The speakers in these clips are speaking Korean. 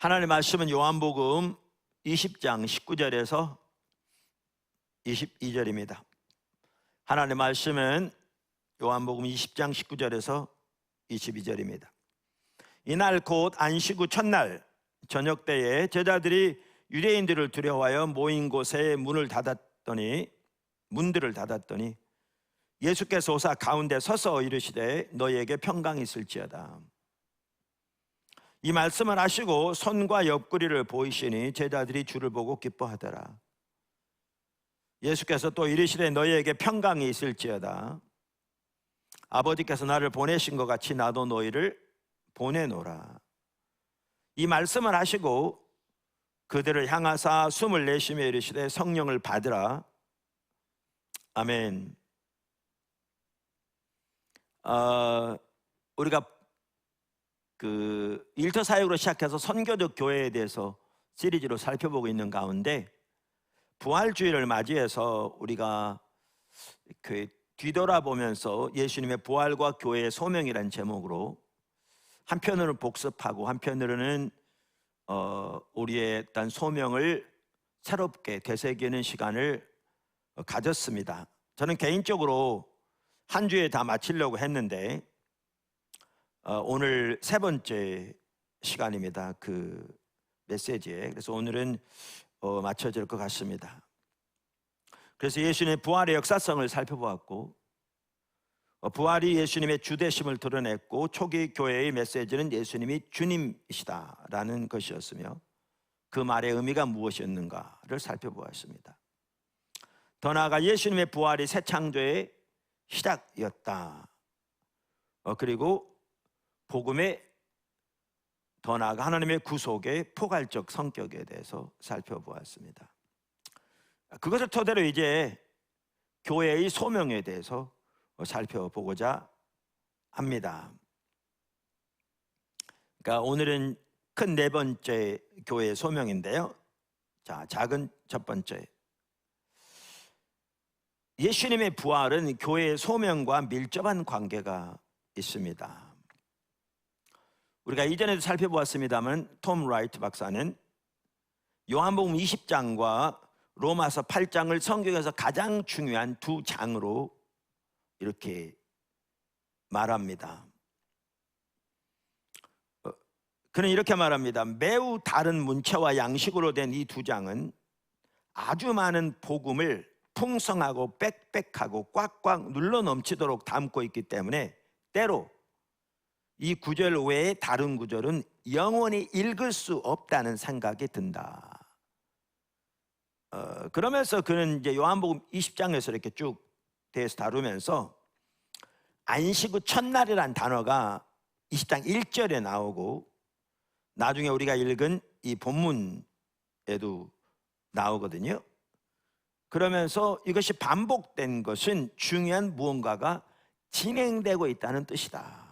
하나님의 말씀은 요한복음 20장 19절에서 22절입니다. 하나님의 말씀은 요한복음 20장 19절에서 22절입니다. 이날 곧 안식 후 첫날 저녁 때에 제자들이 유대인들을 두려워하여 모인 곳에 문들을 닫았더니 예수께서 오사 가운데 서서 이르시되 너희에게 평강이 있을지어다. 이 말씀을 하시고 손과 옆구리를 보이시니 제자들이 주를 보고 기뻐하더라. 예수께서 또 이르시되 너희에게 평강이 있을지어다. 아버지께서 나를 보내신 것 같이 나도 너희를 보내노라. 이 말씀을 하시고 그들을 향하사 숨을 내쉬며 이르시되 성령을 받으라. 아멘. 우리가 일터 사역으로 시작해서 선교적 교회에 대해서 시리즈로 살펴보고 있는 가운데 부활주의를 맞이해서 우리가 뒤돌아보면서 예수님의 부활과 교회의 소명이라는 제목으로 한편으로는 복습하고 한편으로는 우리의 일단 소명을 새롭게 되새기는 시간을 가졌습니다. 저는 개인적으로 한 주에 다 마치려고 했는데 오늘 세 번째 시간입니다. 그 메시지에. 그래서 오늘은 맞춰질 것 같습니다. 그래서 예수님의 부활의 역사성을 살펴보았고 부활이 예수님의 주되심을 드러냈고 초기 교회의 메시지는 예수님이 주님이시다라는 것이었으며 그 말의 의미가 무엇이었는가를 살펴보았습니다. 더 나아가 예수님의 부활이 새 창조의 시작이었다. 그리고 복음의 더 나아가 하나님의 구속의 포괄적 성격에 대해서 살펴보았습니다. 그것을 토대로 이제 교회의 소명에 대해서 살펴보고자 합니다. 그러니까 오늘은 큰 네 번째 교회의 소명인데요. 자, 작은 첫 번째. 예수님의 부활은 교회의 소명과 밀접한 관계가 있습니다. 우리가 이전에도 살펴보았습니다만 톰 라이트 박사는 요한복음 20장과 로마서 8장을 성경에서 가장 중요한 두 장으로 이렇게 말합니다. 그는 이렇게 말합니다. 매우 다른 문체와 양식으로 된 이 두 장은 아주 많은 복음을 풍성하고 빽빽하고 꽉꽉 눌러 넘치도록 담고 있기 때문에 때로 이 구절 외에 다른 구절은 영원히 읽을 수 없다는 생각이 든다. 그러면서 그는 이제 요한복음 20장에서 이렇게 쭉 대해서 다루면서 안식 후 첫날이란 단어가 20장 1절에 나오고 나중에 우리가 읽은 이 본문에도 나오거든요. 그러면서 이것이 반복된 것은 중요한 무언가가 진행되고 있다는 뜻이다.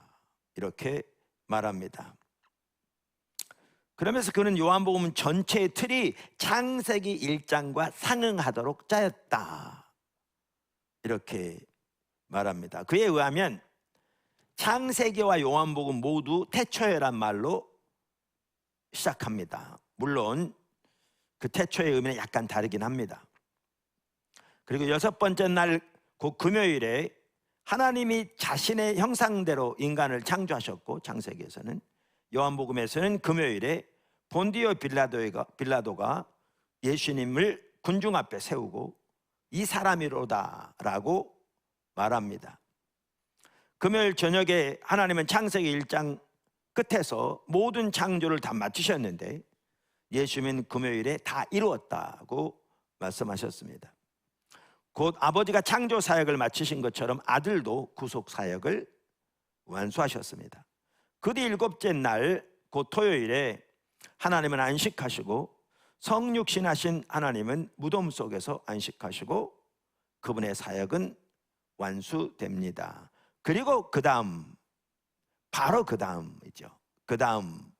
이렇게 말합니다. 그러면서 그는 요한복음 전체의 틀이 창세기 1장과 상응하도록 짜였다. 이렇게 말합니다. 그에 의하면 창세기와 요한복음 모두 태초에란 말로 시작합니다. 물론 그 태초의 의미는 약간 다르긴 합니다. 그리고 여섯 번째 날 곧 금요일에 하나님이 자신의 형상대로 인간을 창조하셨고 창세기에서는 요한복음에서는 금요일에 본디오 빌라도가 예수님을 군중 앞에 세우고 이 사람이로다 라고 말합니다. 금요일 저녁에 하나님은 창세기 1장 끝에서 모든 창조를 다 마치셨는데 예수님은 금요일에 다 이루었다고 말씀하셨습니다. 곧 아버지가 창조 사역을 마치신 것처럼 아들도 구속 사역을 완수하셨습니다. 그 뒤 일곱째 날 곧 토요일에 하나님은 안식하시고 성육신하신 하나님은 무덤 속에서 안식하시고 그분의 사역은 완수됩니다. 그리고 그 다음 바로 그 다음이죠. 그 다음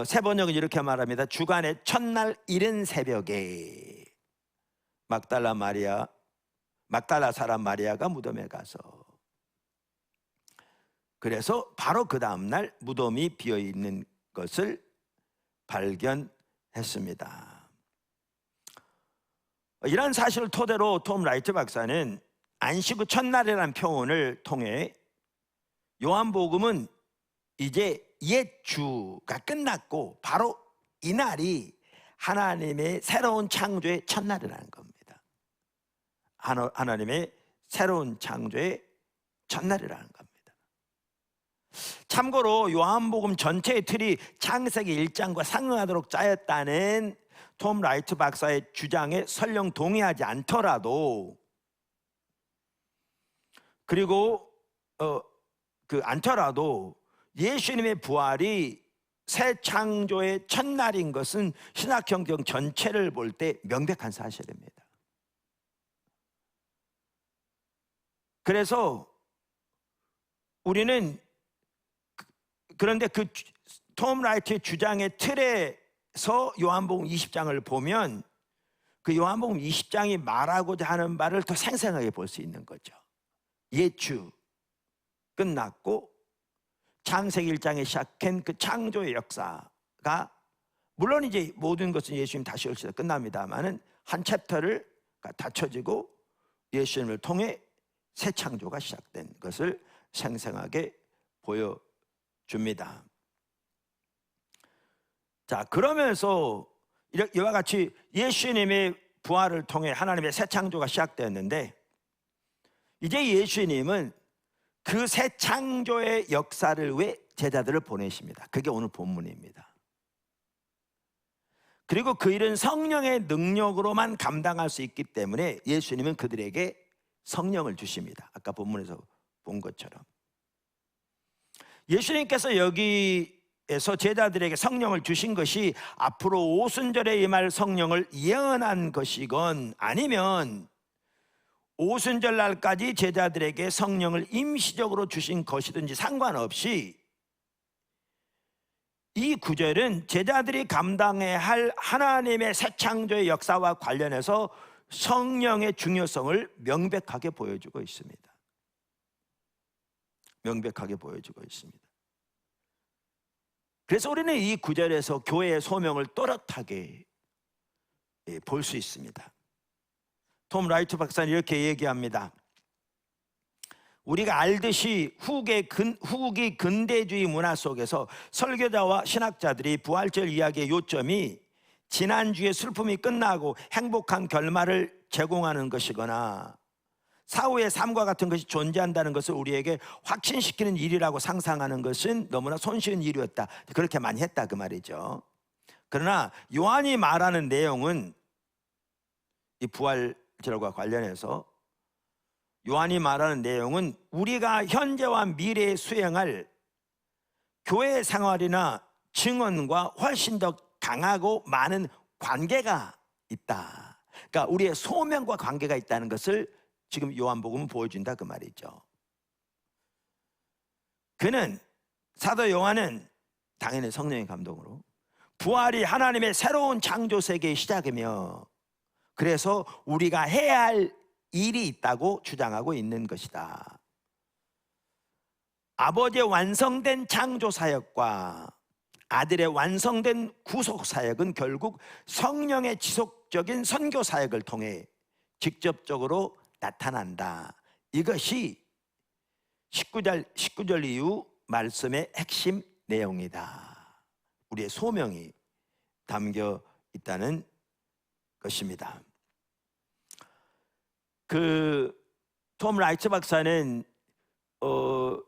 세 번역은 이렇게 말합니다. 주간의 첫날 이른 새벽에 막달라 사람 마리아가 무덤에 가서 그래서 바로 그 다음날 무덤이 비어있는 것을 발견했습니다. 이런 사실을 토대로 톰 라이트 박사는 안식 후 첫날이라는 표현을 통해 요한복음은 이제 옛 주가 끝났고 바로 이날이 하나님의 새로운 창조의 첫날이라는 겁니다. 하나님의 새로운 창조의 첫날이라는 겁니다. 참고로 요한복음 전체의 틀이 창세기 1장과 상응하도록 짜였다는 톰 라이트 박사의 주장에 설령 동의하지 않더라도, 그리고 않더라도 예수님의 부활이 새 창조의 첫날인 것은 신약 성경 전체를 볼 때 명백한 사실입니다. 그래서 우리는 그런데 그 톰 라이트의 주장의 틀에서 요한복음 20장을 보면 그 요한복음 20장이 말하고자 하는 바를 더 생생하게 볼 수 있는 거죠. 옛주 끝났고 창세기 1장에 시작한 그 창조의 역사가, 물론 이제 모든 것은 예수님 다시 오셔서 끝납니다만은 한 챕터를 닫혀지고 예수님을 통해 새 창조가 시작된 것을 생생하게 보여줍니다. 자, 그러면서 이와 같이 예수님의 부활을 통해 하나님의 새 창조가 시작되었는데, 이제 예수님은 그 새 창조의 역사를 위해 제자들을 보내십니다. 그게 오늘 본문입니다. 그리고 그 일은 성령의 능력으로만 감당할 수 있기 때문에 예수님은 그들에게 성령을 주십니다. 아까 본문에서 본 것처럼 예수님께서 여기에서 제자들에게 성령을 주신 것이 앞으로 오순절에 임할 성령을 예언한 것이건 아니면 오순절 날까지 제자들에게 성령을 임시적으로 주신 것이든지 상관없이 이 구절은 제자들이 감당해야 할 하나님의 새 창조의 역사와 관련해서 성령의 중요성을 명백하게 보여주고 있습니다. 명백하게 보여주고 있습니다. 그래서 우리는 이 구절에서 교회의 소명을 또렷하게 볼 수 있습니다. 톰 라이트 박사는 이렇게 얘기합니다. 우리가 알듯이 후기 근대주의 문화 속에서 설교자와 신학자들이 부활절 이야기의 요점이 지난주에 슬픔이 끝나고 행복한 결말을 제공하는 것이거나 사후의 삶과 같은 것이 존재한다는 것을 우리에게 확신시키는 일이라고 상상하는 것은 너무나 손쉬운 일이었다, 그렇게 많이 했다 그 말이죠. 그러나 요한이 말하는 내용은, 이 부활절과 관련해서 요한이 말하는 내용은 우리가 현재와 미래에 수행할 교회 생활이나 증언과 훨씬 더 강하고 많은 관계가 있다. 그러니까 우리의 소명과 관계가 있다는 것을 지금 요한복음은 보여준다 그 말이죠. 사도 요한은 당연히 성령의 감동으로 부활이 하나님의 새로운 창조 세계의 시작이며, 그래서 우리가 해야 할 일이 있다고 주장하고 있는 것이다. 아버지의 완성된 창조 사역과 아들의 완성된 구속 사역은 결국 성령의 지속적인 선교 사역을 통해 직접적으로 나타난다. 이것이 19절 이후 말씀의 핵심 내용이다. 우리의 소명이 담겨 있다는 것입니다. 톰 라이트 박사는 그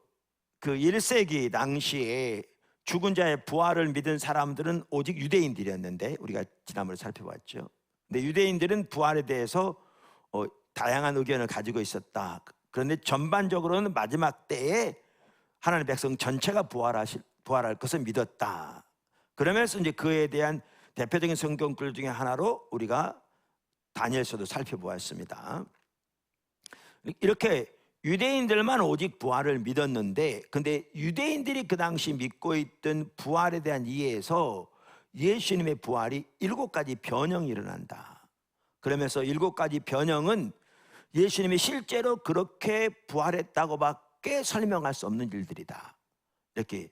1세기 당시에 죽은 자의 부활을 믿은 사람들은 오직 유대인들이었는데, 우리가 지난번에 살펴봤죠. 근데 유대인들은 부활에 대해서 다양한 의견을 가지고 있었다. 그런데 전반적으로는 마지막 때에 하나님의 백성 전체가 부활할 것을 믿었다. 그러면서 이제 그에 대한 대표적인 성경글 중에 하나로 우리가 다니엘서도 살펴보았습니다. 이렇게 유대인들만 오직 부활을 믿었는데, 근데 유대인들이 그 당시 믿고 있던 부활에 대한 이해에서 예수님의 부활이 7가지 변형이 일어난다. 그러면서 7가지 변형은 예수님이 실제로 그렇게 부활했다고 막 어렵게 설명할 수 없는 일들이다. 이렇게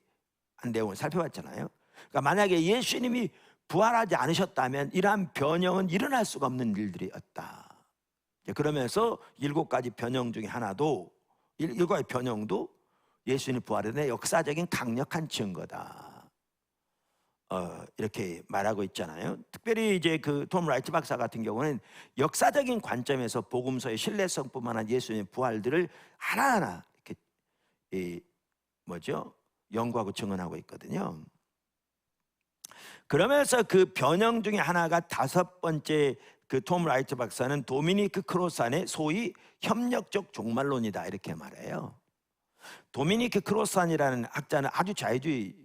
한 내용을 살펴봤잖아요. 그러니까 만약에 예수님이 부활하지 않으셨다면 이러한 변형은 일어날 수가 없는 일들이었다. 그러면서 7가지 변형 중에 하나도, 7가지 변형도 예수님 부활에 대한 역사적인 강력한 증거다. 이렇게 말하고 있잖아요. 특별히 이제 그 톰 라이트 박사 같은 경우는 역사적인 관점에서 복음서의 신뢰성뿐만 아니라 예수님의 부활들을 하나하나 이렇게 연구하고 증언하고 있거든요. 그러면서 그 변형 중에 하나가 5번째, 그 톰 라이트 박사는 도미니크 크로산의 소위 협력적 종말론이다 이렇게 말해요. 도미니크 크로산이라는 학자는 아주 자유주의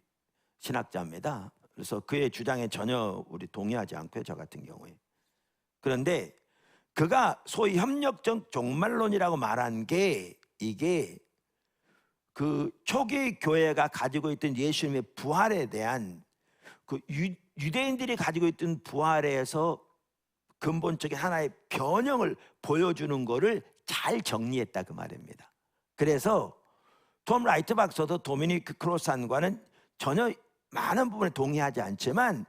신학자입니다. 그래서 그의 주장에 전혀 우리 동의하지 않고요, 저 같은 경우에. 그런데 그가 소위 협력적 종말론이라고 말한 게, 이게 그 초기 교회가 가지고 있던 예수님의 부활에 대한 그 유대인들이 가지고 있던 부활에서 근본적인 하나의 변형을 보여주는 것을 잘 정리했다 그 말입니다. 그래서 톰 라이트 박사도 도미니크 크로산과는 전혀 많은 부분에 동의하지 않지만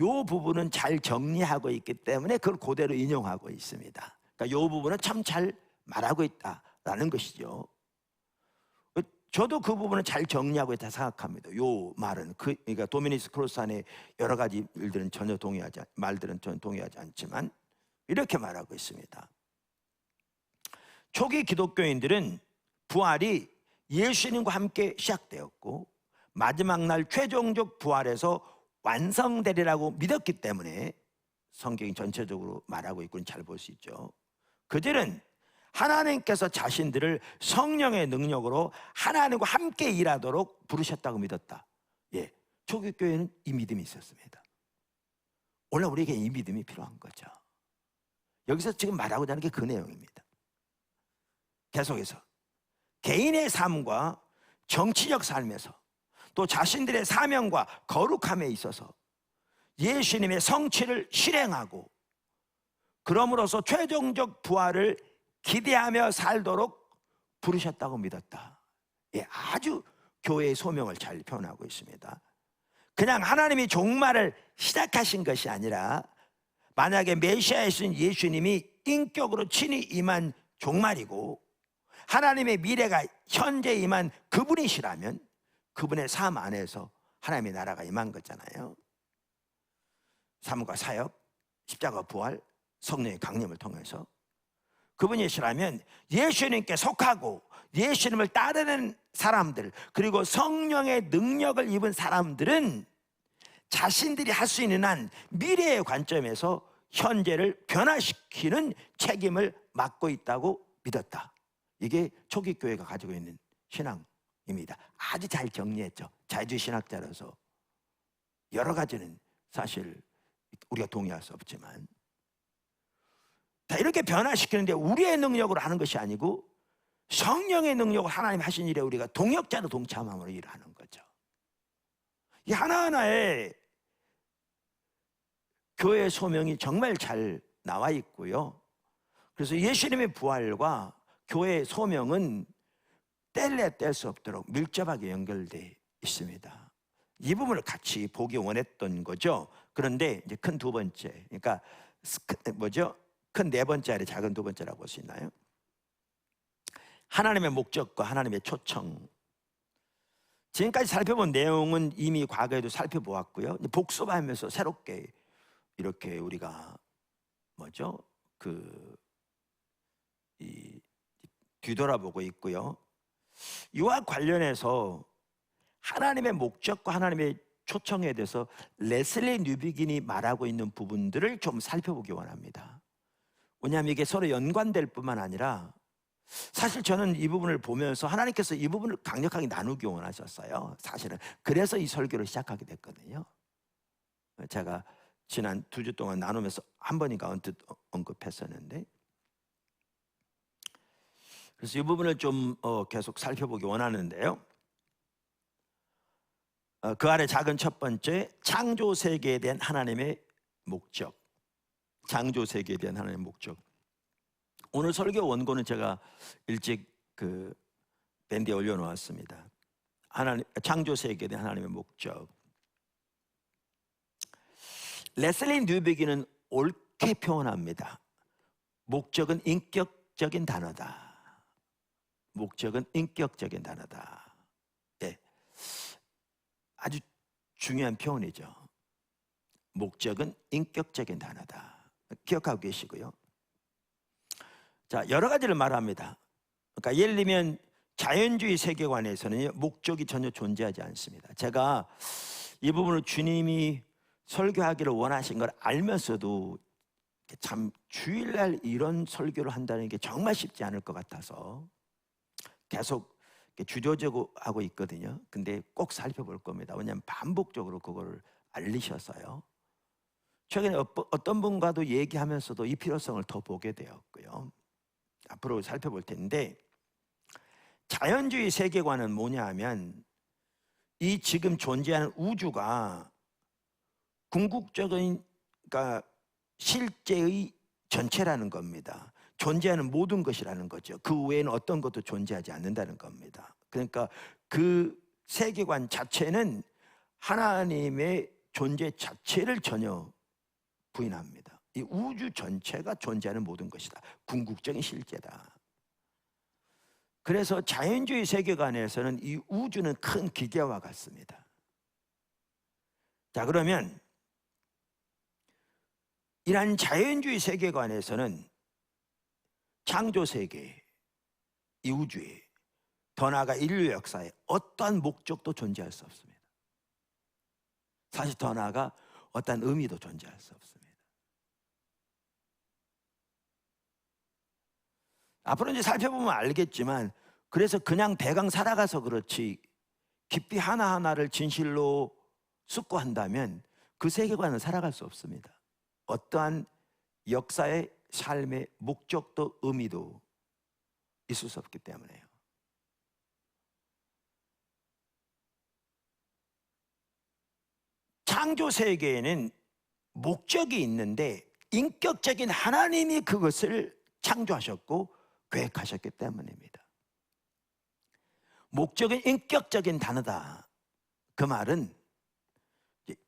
이 부분은 잘 정리하고 있기 때문에 그걸 그대로 인용하고 있습니다. 그러니까 이 부분은 참 잘 말하고 있다라는 것이죠. 저도 그 부분을 잘 정리하고 있다 생각합니다. 이 말은 그러니까 도미니크 크로산의 여러 가지 일들은 전혀 말들은 전혀 동의하지 않지만 이렇게 말하고 있습니다. 초기 기독교인들은 부활이 예수님과 함께 시작되었고 마지막 날 최종적 부활에서 완성되리라고 믿었기 때문에 성경이 전체적으로 말하고 있고는 잘 볼 수 있죠. 그들은 하나님께서 자신들을 성령의 능력으로 하나님과 함께 일하도록 부르셨다고 믿었다. 예, 초기 교회는 이 믿음이 있었습니다. 오늘 우리에게 이 믿음이 필요한 거죠. 여기서 지금 말하고자 하는 게 그 내용입니다. 계속해서 개인의 삶과 정치적 삶에서 또 자신들의 사명과 거룩함에 있어서 예수님의 성취를 실행하고 그럼으로써 최종적 부활을 기대하며 살도록 부르셨다고 믿었다. 예, 아주 교회의 소명을 잘 표현하고 있습니다. 그냥 하나님이 종말을 시작하신 것이 아니라 만약에 메시아이신 예수님이 인격으로 친히 임한 종말이고 하나님의 미래가 현재 임한 그분이시라면 그분의 삶 안에서 하나님의 나라가 임한 거잖아요. 삶과 사역, 십자가 부활, 성령의 강림을 통해서 그분이시라면 예수님께 속하고 예수님을 따르는 사람들, 그리고 성령의 능력을 입은 사람들은 자신들이 할 수 있는 한 미래의 관점에서 현재를 변화시키는 책임을 맡고 있다고 믿었다. 이게 초기 교회가 가지고 있는 신앙입니다. 아주 잘 정리했죠. 자유주의 신학자로서 여러 가지는 사실 우리가 동의할 수 없지만 다 이렇게 변화시키는데 우리의 능력으로 하는 것이 아니고 성령의 능력으로 하나님 하신 일에 우리가 동역자로 동참함으로 일을 하는 거죠. 이 하나하나의 교회의 소명이 정말 잘 나와 있고요. 그래서 예수님의 부활과 교회의 소명은 뗄래야 뗄 수 없도록 밀접하게 연결되어 있습니다. 이 부분을 같이 보기 원했던 거죠. 그런데 이제 큰 두 번째, 그러니까 큰 네 번째 아래 작은 두 번째라고 볼 수 있나요? 하나님의 목적과 하나님의 초청. 지금까지 살펴본 내용은 이미 과거에도 살펴보았고요. 복습하면서 새롭게 이렇게 우리가 뒤돌아보고 있고요. 이와 관련해서 하나님의 목적과 하나님의 초청에 대해서 레슬리 뉴비긴이 말하고 있는 부분들을 좀 살펴보기 원합니다. 왜냐하면 이게 서로 연관될 뿐만 아니라 사실 저는 이 부분을 보면서 하나님께서 이 부분을 강력하게 나누기 원하셨어요. 사실은 그래서 이 설교를 시작하게 됐거든요. 제가 지난 2주 동안 나누면서 한 번인가 언뜻 언급했었는데, 그래서 이 부분을 좀 계속 살펴보기 원하는데요. 그 아래 작은 첫 번째, 창조 세계에 대한 하나님의 목적. 창조 세계에 대한 하나님의 목적. 오늘 설교 원고는 제가 일찍 밴드에 올려놓았습니다. 하나님, 창조 세계에 대한 하나님의 목적. 레슬리 뉴비기는 옳게 표현합니다. 목적은 인격적인 단어다. 목적은 인격적인 단어다. 네. 아주 중요한 표현이죠. 목적은 인격적인 단어다. 기억하고 계시고요. 자, 여러 가지를 말합니다. 그러니까 예를 들면 자연주의 세계관에서는 목적이 전혀 존재하지 않습니다. 제가 이 부분을 주님이 설교하기를 원하신 걸 알면서도 참 주일날 이런 설교를 한다는 게 정말 쉽지 않을 것 같아서 계속 주저주저 하고 있거든요. 근데 꼭 살펴볼 겁니다. 왜냐하면 반복적으로 그걸 알리셔서요. 최근에 어떤 분과도 얘기하면서도 이 필요성을 더 보게 되었고요. 앞으로 살펴볼 텐데, 자연주의 세계관은 뭐냐 하면 이 지금 존재하는 우주가 궁극적인, 그러니까 실제의 전체라는 겁니다. 존재하는 모든 것이라는 거죠. 그 외에는 어떤 것도 존재하지 않는다는 겁니다. 그러니까 그 세계관 자체는 하나님의 존재 자체를 전혀 부인합니다. 이 우주 전체가 존재하는 모든 것이다. 궁극적인 실제다. 그래서 자연주의 세계관에서는 이 우주는 큰 기계와 같습니다. 자, 그러면 이러한 자연주의 세계관에서는 창조 세계, 이 우주에, 더 나아가 인류 역사에 어떠한 목적도 존재할 수 없습니다. 사실 더 나아가 어떠한 의미도 존재할 수 없습니다. 앞으로 이제 살펴보면 알겠지만, 그래서 그냥 대강 살아가서 그렇지 깊이 하나하나를 진실로 숙고한다면 그 세계관은 살아갈 수 없습니다. 어떠한 역사의 삶의 목적도 의미도 있을 수 없기 때문에요. 창조 세계에는 목적이 있는데 인격적인 하나님이 그것을 창조하셨고 계획하셨기 때문입니다. 목적은 인격적인 단어다. 그 말은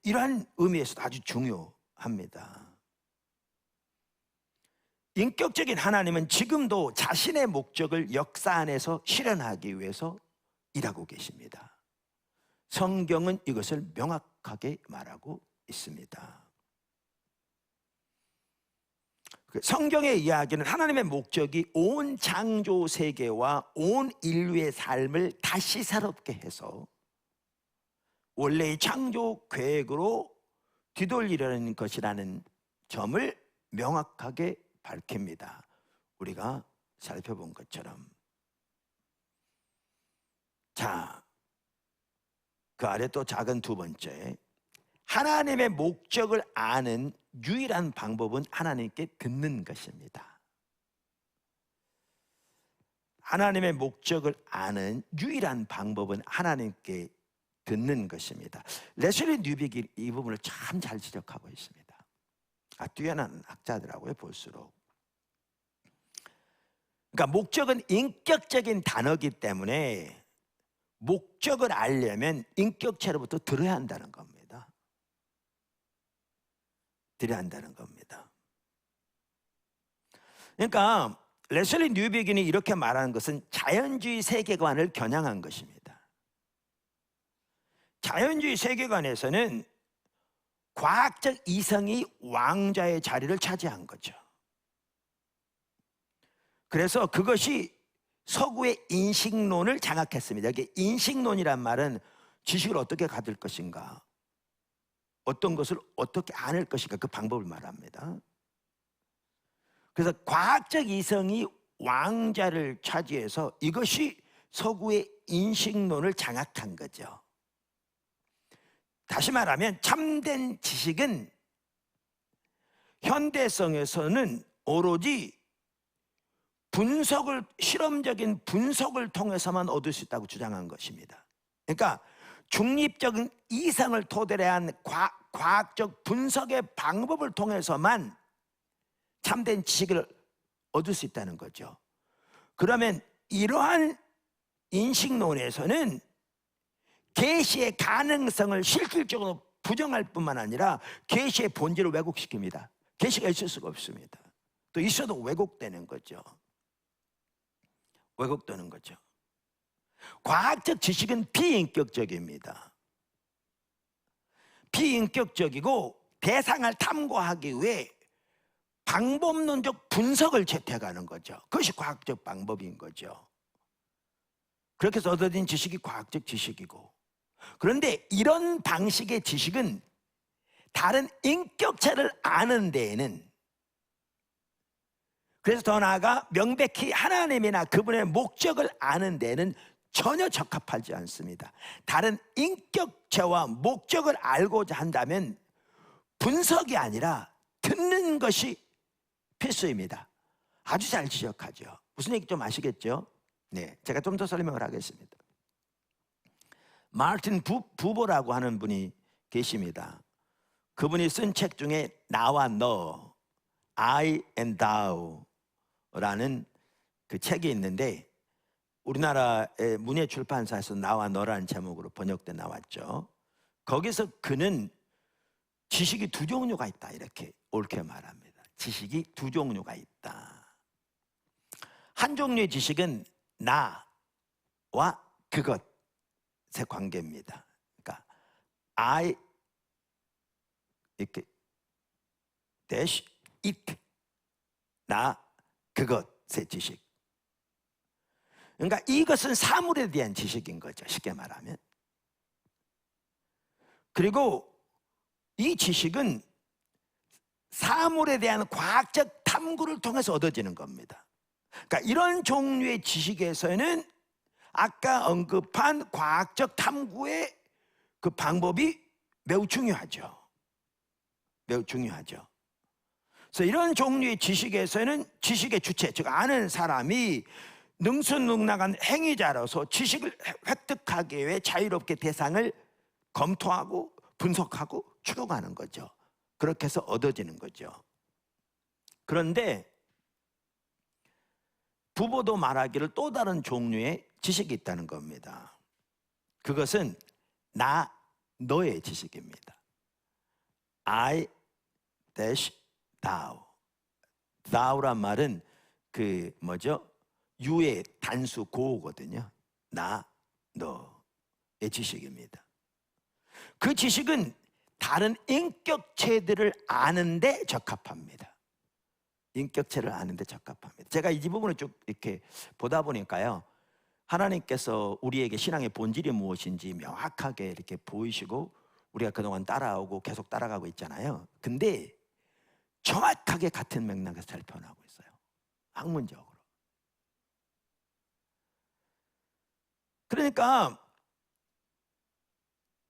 이러한 의미에서도 아주 중요합니다. 인격적인 하나님은 지금도 자신의 목적을 역사 안에서 실현하기 위해서 일하고 계십니다. 성경은 이것을 명확하게 말하고 있습니다. 성경의 이야기는 하나님의 목적이 온 창조 세계와 온 인류의 삶을 다시 새롭게 해서 원래의 창조 계획으로 뒤돌리려는 것이라는 점을 명확하게 밝힙니다. 우리가 살펴본 것처럼. 자, 그 아래 또 작은 두 번째, 하나님의 목적을 아는 유일한 방법은 하나님께 듣는 것입니다. 하나님의 목적을 아는 유일한 방법은 하나님께 듣는 것입니다. 레슬리 뉴빅이 이 부분을 참 잘 지적하고 있습니다. 뛰어난 학자더라고요, 볼수록. 그러니까 목적은 인격적인 단어이기 때문에 목적을 알려면 인격체로부터 들어야 한다는 겁니다. 들어야 한다는 겁니다. 그러니까 레슬리 뉴비긴이 이렇게 말하는 것은 자연주의 세계관을 겨냥한 것입니다. 자연주의 세계관에서는 과학적 이성이 왕좌의 자리를 차지한 거죠. 그래서 그것이 서구의 인식론을 장악했습니다. 이게 인식론이란 말은 지식을 어떻게 가질 것인가, 어떤 것을 어떻게 아는 것인가, 그 방법을 말합니다. 그래서 과학적 이성이 왕좌를 차지해서 이것이 서구의 인식론을 장악한 거죠. 다시 말하면 참된 지식은 현대성에서는 오로지 실험적인 분석을 통해서만 얻을 수 있다고 주장한 것입니다. 그러니까 중립적인 이성을 토대로 한 과학적 분석의 방법을 통해서만 참된 지식을 얻을 수 있다는 거죠. 그러면 이러한 인식론에서는 계시의 가능성을 실질적으로 부정할 뿐만 아니라 계시의 본질을 왜곡시킵니다. 계시가 있을 수가 없습니다. 또 있어도 왜곡되는 거죠. 왜곡되는 거죠. 과학적 지식은 비인격적입니다. 비인격적이고 대상을 탐구하기 위해 방법론적 분석을 채택하는 거죠. 그것이 과학적 방법인 거죠. 그렇게 해서 얻어진 지식이 과학적 지식이고, 그런데 이런 방식의 지식은 다른 인격체를 아는 데에는, 그래서 더 나아가 명백히 하나님이나 그분의 목적을 아는 데에는 전혀 적합하지 않습니다. 다른 인격체와 목적을 알고자 한다면 분석이 아니라 듣는 것이 필수입니다. 아주 잘 지적하죠. 무슨 얘기 좀 아시겠죠? 네, 제가 좀 더 설명을 하겠습니다. 마르틴 부보라고 하는 분이 계십니다. 그분이 쓴 책 중에 나와 너, I and thou 라는 그 책이 있는데, 우리나라의 문예출판사에서 나와 너라는 제목으로 번역돼 나왔죠. 거기서 그는 지식이 두 종류가 있다 이렇게 옳게 말합니다. 지식이 두 종류가 있다. 한 종류의 지식은 나와 그것의 관계입니다. 그러니까 I 이렇게 dash it, 나 그것의 지식. 그러니까 이것은 사물에 대한 지식인 거죠, 쉽게 말하면. 그리고 이 지식은 사물에 대한 과학적 탐구를 통해서 얻어지는 겁니다. 그러니까 이런 종류의 지식에서는 아까 언급한 과학적 탐구의 그 방법이 매우 중요하죠. 매우 중요하죠. 그래서 이런 종류의 지식에서는 지식의 주체, 즉 아는 사람이 능수능란한 행위자로서 지식을 획득하기 위해 자유롭게 대상을 검토하고 분석하고 추론하는 거죠. 그렇게 해서 얻어지는 거죠. 그런데 부보도 말하기를 또 다른 종류의 지식이 있다는 겁니다. 그것은 나, 너의 지식입니다. I dash thou. thou란 말은 그 뭐죠? 유의 단수 고거든요. 나, 너의 지식입니다. 그 지식은 다른 인격체들을 아는데 적합합니다. 인격체를 아는데 적합합니다. 제가 이 부분을 쭉 이렇게 보다 보니까요, 하나님께서 우리에게 신앙의 본질이 무엇인지 명확하게 이렇게 보이시고 우리가 그동안 따라오고 계속 따라가고 있잖아요. 근데 정확하게 같은 맥락에서 잘 표현하고 있어요. 학문적으로. 그러니까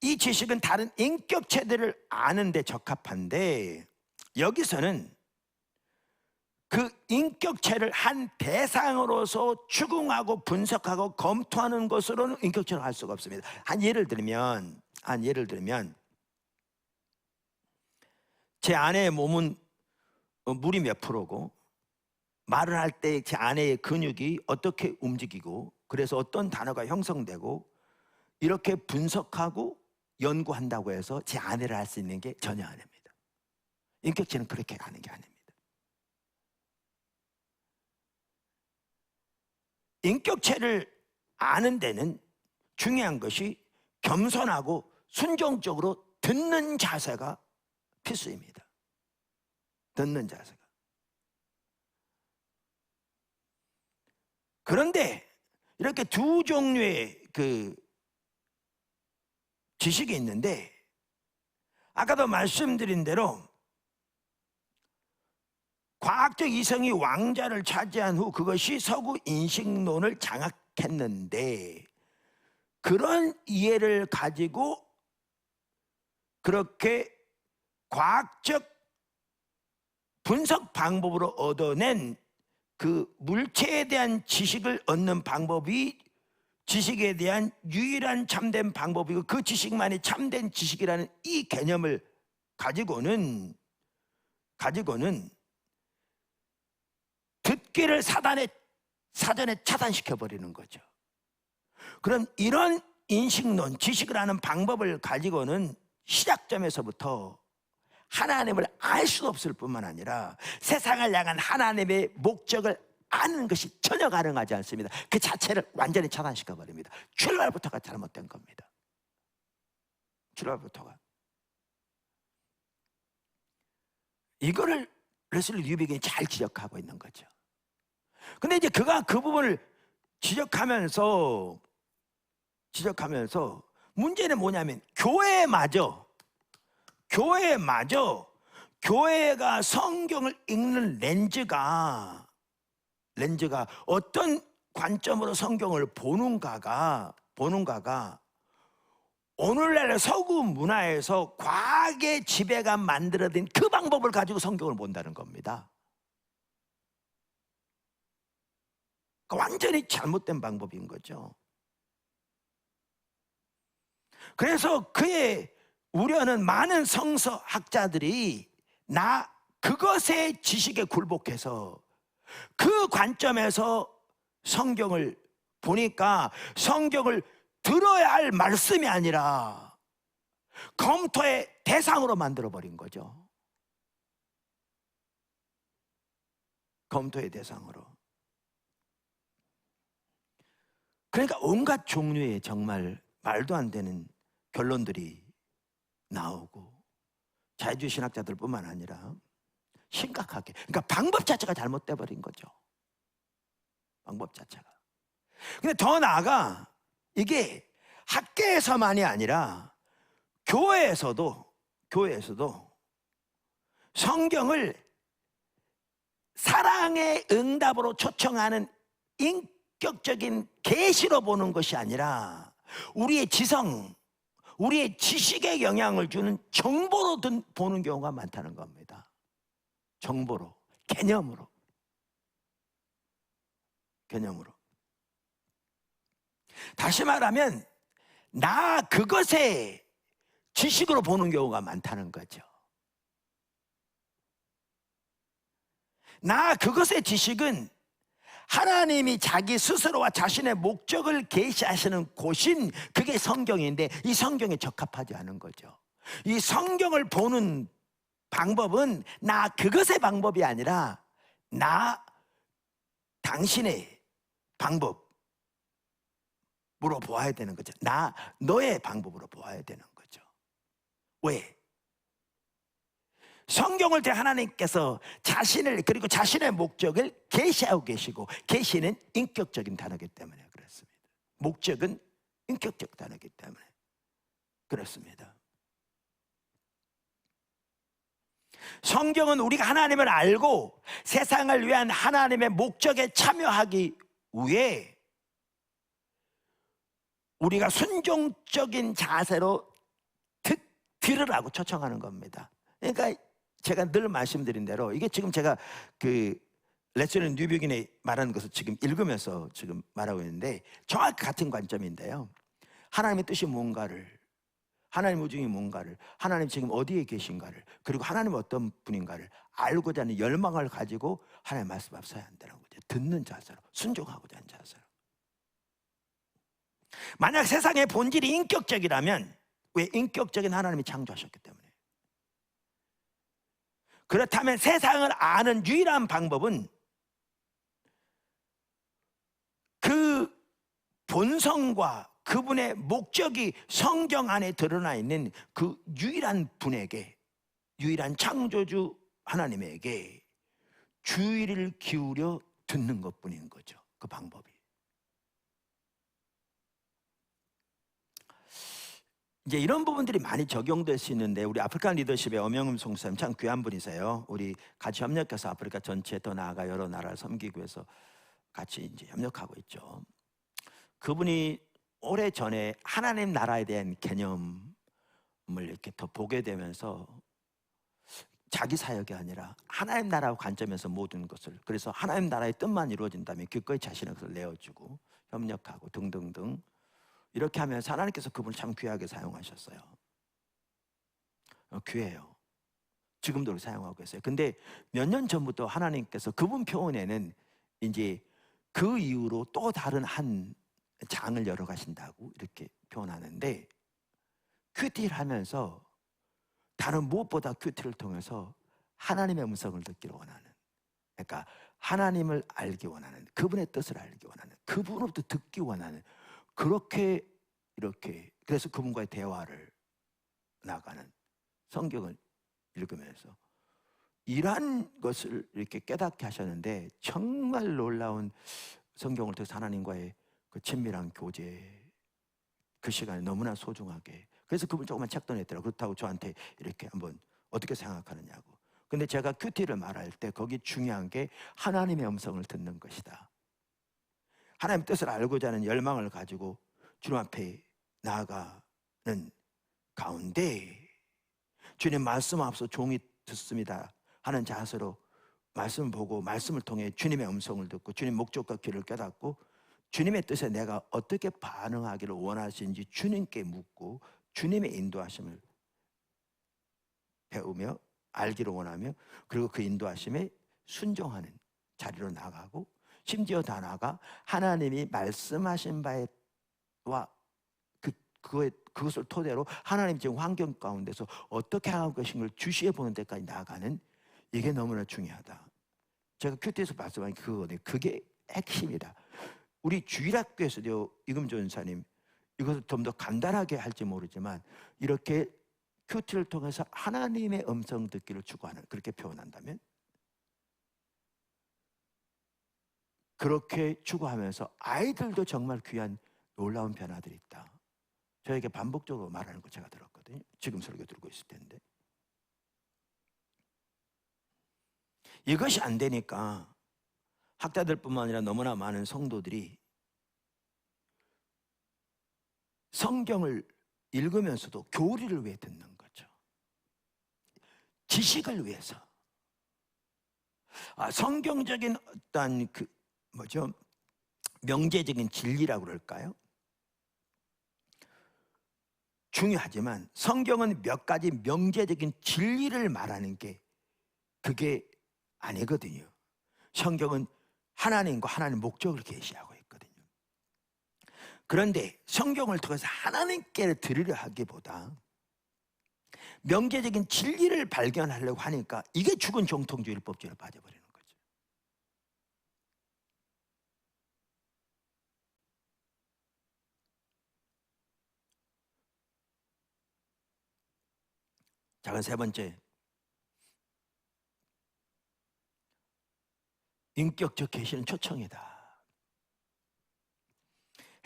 이 지식은 다른 인격체들을 아는 데 적합한데, 여기서는 그 인격체를 한 대상으로서 추궁하고 분석하고 검토하는 것으로는 인격체를 할 수가 없습니다. 한 예를 들면 제 아내의 몸은 물이 몇 프로고, 말을 할 때 제 아내의 근육이 어떻게 움직이고, 그래서 어떤 단어가 형성되고, 이렇게 분석하고 연구한다고 해서 제 아내를 알 수 있는 게 전혀 아닙니다. 인격체는 그렇게 하는 게 아닙니다. 인격체를 아는 데는 중요한 것이 겸손하고 순종적으로 듣는 자세가 필수입니다. 듣는 자세가. 그런데 이렇게 두 종류의 그 지식이 있는데, 아까도 말씀드린 대로 과학적 이성이 왕좌를 차지한 후 그것이 서구 인식론을 장악했는데, 그런 이해를 가지고 그렇게 과학적 분석 방법으로 얻어낸 그 물체에 대한 지식을 얻는 방법이 지식에 대한 유일한 참된 방법이고, 그 지식만이 참된 지식이라는 이 개념을 가지고는 듣기를 사전에 차단시켜 버리는 거죠. 그럼 이런 인식론, 지식을 하는 방법을 가지고는 시작점에서부터 하나님을 알 수 없을 뿐만 아니라 세상을 향한 하나님의 목적을 아는 것이 전혀 가능하지 않습니다. 그 자체를 완전히 차단시켜 버립니다. 출발부터가 잘못된 겁니다. 출발부터가. 이거를 레슬리 뉴비긴이 잘 지적하고 있는 거죠. 근데 이제 그가 그 부분을 지적하면서 문제는 뭐냐면 교회가 성경을 읽는 렌즈가 어떤 관점으로 성경을 보는가가 오늘날의 서구 문화에서 과학의 지배가 만들어진 그 방법을 가지고 성경을 본다는 겁니다. 그러니까 완전히 잘못된 방법인 거죠. 그래서 그의 우려는 많은 성서학자들이 그것의 지식에 굴복해서 그 관점에서 성경을 보니까 성경을 들어야 할 말씀이 아니라 검토의 대상으로 만들어버린 거죠. 검토의 대상으로. 그러니까 온갖 종류의 정말 말도 안 되는 결론들이 나오고 자유주의 신학자들뿐만 아니라 심각하게, 그러니까 방법 자체가 잘못돼 버린 거죠. 방법 자체가. 근데 더 나아가 이게 학계에서만이 아니라 교회에서도 성경을 사랑의 응답으로 초청하는 인격적인 계시로 보는 것이 아니라 우리의 지성, 우리의 지식에 영향을 주는 정보로 보는 경우가 많다는 겁니다. 정보로, 개념으로. 다시 말하면 그것의 지식으로 보는 경우가 많다는 거죠. 그것의 지식은 하나님이 자기 스스로와 자신의 목적을 계시하시는 곳인 그게 성경인데 이 성경에 적합하지 않은 거죠. 이 성경을 보는 방법은 그것의 방법이 아니라 당신의 방법으로 보아야 되는 거죠. 너의 방법으로 보아야 되는 거죠. 왜? 성경을 대 하나님께서 자신을 그리고 자신의 목적을 계시하고 계시고, 계시는 인격적인 단어이기 때문에 그렇습니다. 목적은 인격적 단어이기 때문에 그렇습니다. 성경은 우리가 하나님을 알고 세상을 위한 하나님의 목적에 참여하기 위해 우리가 순종적인 자세로 들으라고 초청하는 겁니다. 그러니까 제가 늘 말씀드린 대로 이게 지금 제가 레슬리 뉴비긴이 말하는 것을 지금 읽으면서 지금 말하고 있는데 정확히 같은 관점인데요. 하나님의 뜻이 뭔가를, 하나님 우중이 뭔가를, 하나님 지금 어디에 계신가를, 그리고 하나님은 어떤 분인가를 알고자 하는 열망을 가지고 하나님 말씀 앞에 서야 한다는 거죠. 듣는 자세로, 순종하고자 하는 자세로. 만약 세상의 본질이 인격적이라면, 왜? 인격적인 하나님이 창조하셨기 때문에. 그렇다면 세상을 아는 유일한 방법은 그 본성과 그분의 목적이 성경 안에 드러나 있는 그 유일한 분에게, 유일한 창조주 하나님에게 주의를 기울여 듣는 것뿐인 거죠. 그 방법이. 이제 이런 부분들이 많이 적용될 수 있는데, 우리 아프리카 리더십의 엄영음 송사님 참 귀한 분이세요. 우리 같이 협력해서 아프리카 전체, 더 나아가 여러 나라를 섬기기 위해서 같이 이제 협력하고 있죠. 그분이 오래전에 하나님 나라에 대한 개념을 이렇게 더 보게 되면서 자기 사역이 아니라 하나님 나라 관점에서 모든 것을, 그래서 하나님 나라의 뜻만 이루어진다면 기꺼이 자신의 것을 내어주고 협력하고 등등등 이렇게 하면서 하나님께서 그분을 참 귀하게 사용하셨어요. 귀해요. 지금도 사용하고 계세요. 근데 몇 년 전부터 하나님께서 그분 표현에는 이제 그 이후로 또 다른 한 장을 열어가신다고 이렇게 표현하는데, 큐티를 하면서 다른 무엇보다 큐티를 통해서 하나님의 음성을 듣기를 원하는, 그러니까 하나님을 알기 원하는, 그분의 뜻을 알기 원하는, 그분으로부터 듣기 원하는, 그렇게 이렇게, 그래서 그분과의 대화를 나가는, 성경을 읽으면서 이러한 것을 이렇게 깨닫게 하셨는데, 정말 놀라운 성경을 통해서 하나님과의 그 친밀한 교제, 그 시간이 너무나 소중하게. 그래서 그분 조그만 책도 냈더라고요. 그렇다고 저한테 이렇게 한번 어떻게 생각하느냐고. 근데 제가 큐티를 말할 때 거기 중요한 게 하나님의 음성을 듣는 것이다. 하나님의 뜻을 알고자 하는 열망을 가지고 주님 앞에 나아가는 가운데, 주님 말씀 앞서 종이 듣습니다 하는 자세로 말씀을 보고 말씀을 통해 주님의 음성을 듣고 주님 목적과 길을 깨닫고 주님의 뜻에 내가 어떻게 반응하기를 원하시는지 주님께 묻고 주님의 인도하심을 배우며 알기를 원하며, 그리고 그 인도하심에 순종하는 자리로 나가고, 심지어 다 나아가 하나님이 말씀하신 바와 그것을 토대로 하나님 지금 환경 가운데서 어떻게 할 것인 걸 주시해 보는 데까지 나아가는, 이게 너무나 중요하다. 제가 큐티에서 말씀한 그거거든요. 그게 핵심이다. 우리 주일학교에서도 이금조 전사님 이것을 좀 더 간단하게 할지 모르지만 이렇게 큐티를 통해서 하나님의 음성 듣기를 추구하는, 그렇게 표현한다면, 그렇게 추구하면서 아이들도 정말 귀한 놀라운 변화들이 있다. 저에게 반복적으로 말하는 거 제가 들었거든요. 지금 설교 들고 있을 텐데. 이것이 안 되니까 학자들뿐만 아니라 너무나 많은 성도들이 성경을 읽으면서도 교리를 위해 듣는 거죠. 지식을 위해서. 성경적인 어떤 명제적인 진리라고 그럴까요? 중요하지만 성경은 몇 가지 명제적인 진리를 말하는 게 그게 아니거든요. 성경은 하나님과 하나님의 목적을 계시하고 있거든요. 그런데 성경을 통해서 하나님께 드리려 하기보다 명제적인 진리를 발견하려고 하니까 이게 죽은 정통주의 율법주의로 빠져버리는 거죠. 자, 그럼 세 번째, 인격적 계시는 초청이다.